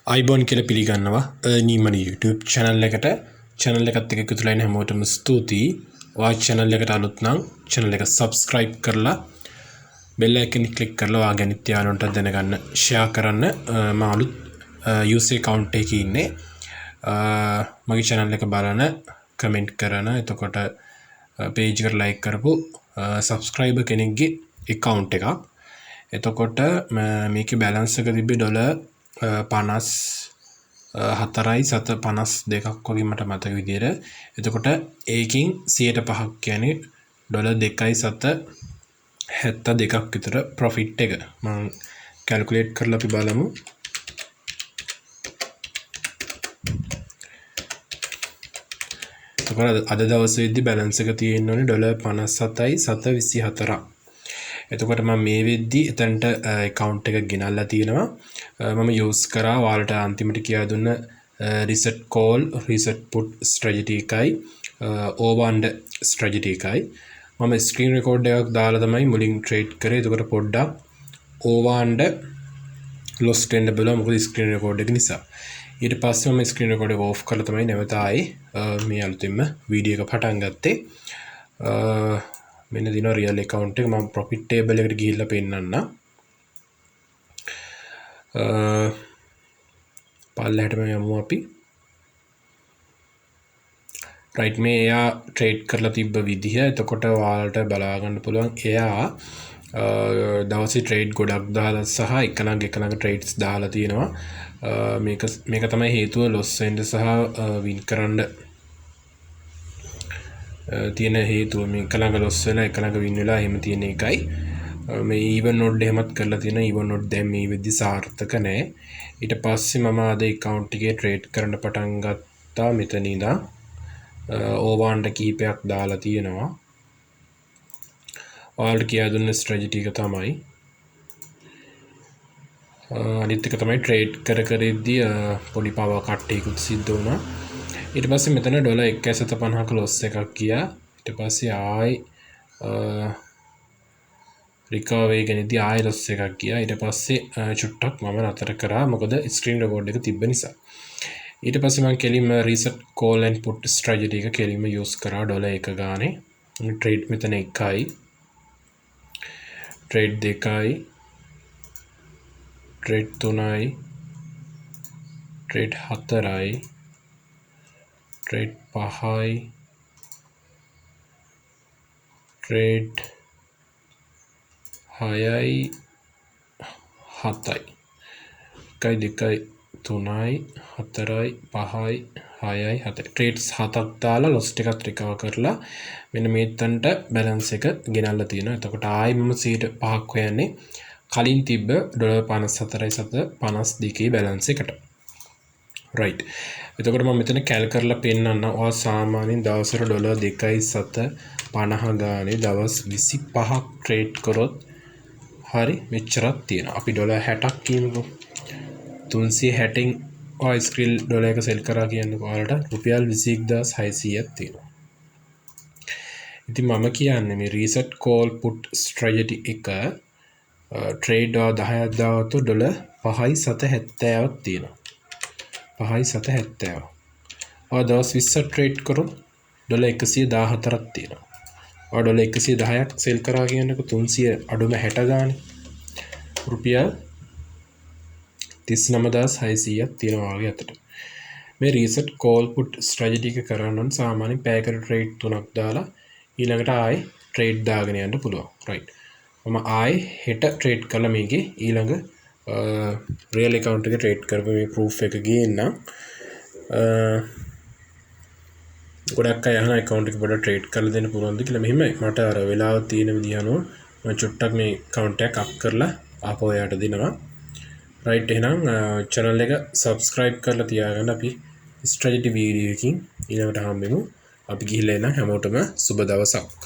iBond කියලා පිළිගන්නවා Emoney YouTube channel එකට channel එකත් එක්ක එකතු වෙලා ඉන්න හැමෝටම ස්තුතියි. ඔයා channel එකට අලුත් නම් channel එක subscribe කරලා bell icon click කරලා ඔයාගේ අනිත් යාළුවන්ට දැනගන්න share කරන්න. මම අලුත් user account එකේ ඉන්නේ. මගේ channel එක බලන comment කරන එතකොට page එකට like කරපු subscriber කෙනෙක්ගේ account එකක්. එතකොට මේකේ balance එක තිබ්බේ $54.52 වගේ මට මතක විදියට. එතකොට ඒකෙන් 105ක් කියන්නේ $2.72ක් විතර profit එක. මම calculate කරලා අපි බලමු. එතකොට අද දවසේදී balance එක තියෙන්නේ $57.724ක්. එතකොට මම මේ වෙද්දී එතනට account එක ගෙනල්ලා තියෙනවා. මම use කරා ඔයාලට අන්තිමට කියා දුන්න reset call reset put strategy එකයි overand strategy එකයි මම screen record එකක් දාලා තමයි මුලින් trade කරේ. එතකොට පොඩ්ඩක් overand loss වෙන්න බලමු මොකද screen record එක නිසා. ඊට පස්සේ මම screen record එක off කරලා තමයි නැවත ආයේ මේ අලුතින්ම වීඩියෝ එක පටන් ගත්තේ. මෙන්න දින real account එක මම profit table එකට ගිහිල්ලා පෙන්නන්න. පල්ලෙහාටම යමු අපි. right මේ එයා trade කරලා තිබ්බ විදිහ. එතකොට ඔයාලට බලා ගන්න පුළුවන් එයා දවසේ trade ගොඩක් දාලා සහ එකනක් trades දාලා තියෙනවා. මේක තමයි හේතුව loss වෙන්න සහ win කරන්න තියෙන හේතුව. මේ එකලඟ loss වෙලා එකලඟ win වෙලා එහෙම තියෙන එකයි. මේ even node එහෙමත් කරලා තියෙන even node දැන් මේ වෙද්දි සාර්ථක නැහැ. ඊට පස්සේ මම අද account එකේ trade කරන්න පටන් ගත්තා. මෙතන ඉඳන් overand කීපයක් දාලා තියෙනවා. ඔයාලට කියා දුන්න strategy එක තමයි අනිත් එක තමයි trade කර ඉද්දී පොඩි power cut එකකුත් සිද්ධ වුණා. ඊට පස්සේ මෙතන $1.50ක loss එකක් ගියා. ඊට පස්සේ ආයි recover වෙගෙනදී ආයි loss එකක් ගියා. ඊට පස්සේ චුට්ටක් මම නතර කරා මොකද screen record එක තිබ්බ නිසා. ඊට පස්සේ මම කෙලින්ම reset call and put strategy එක කෙලින්ම use කරා $1 ගානේ. trade මෙතන 1යි trade 2යි trade 3යි trade 4යි trade 5යි trade 6යි 7යි 1යි 2යි 3යි 4යි 5යි 6යි 7යි trades 7ක් දාලා loss ටිකක් recover කරලා මෙන්න මේ තැනට balance එක ගෙනල්ලා තියෙනවා. එතකොට ආයි මම 5ක් හොයන්නේ කලින් තිබ්බ $54.752 balance එකට. right. එතකොට මම මෙතන cal කරලා පෙන්නන්න. ඔයා සාමාන්‍යයෙන් දවසට $2.750 ගානේ දවස් 25ක් trade කරොත් හරි මෙච්චරක් තියෙනවා. අපි $60ක් කියමුකෝ. 360න් ඔය ස්ක්‍රීන් ඩොලර් එක සෙල් කරා කියන්නේ ඔයාලට රුපියල් 21600ක් තියෙනවා. ඉතින් මම කියන්නේ මේ reset call put strategy එක trade 10ක් දාවතු $5.70ක් තියෙනවා. 5.70. ඔය දවස් 20ක් trade කරොත් $114ක් තියෙනවා. ඔය $110ක් සෙල් කරා කියන්නකො 300 අඩුම 60 ගානේ රුපියල් 39600ක් තියෙනවා වගේ අතට. මේ reset call put strategy එක කරන්න නම් සාමාන්‍යයෙන් පැයකට trade 3ක් දාලා ඊළඟට ආයේ trade දාගෙන යන්න පුළුවන්. right. මම ආයේ හෙට trade කළා මේකේ ඊළඟ real account එක trade කරපු මේ proof එක ගේන්නම්. ගොඩක් අය අහන account එක පොඩ්ඩක් trade කරලා දෙන්න පුළුවන්ද කියලා. මෙහෙම මට අර වෙලාව තියෙන විදිහ අනුව මම චුට්ටක් මේ account එක up කරලා ආපහු එයාට දෙනවා. right. එහෙනම් channel එක subscribe කරලා තියාගන්න. අපි strategy video එකකින් ඊළඟට හම්බෙමු. අපි ගිහිල්ලා එන්න හැමෝටම සුබ දවසක්.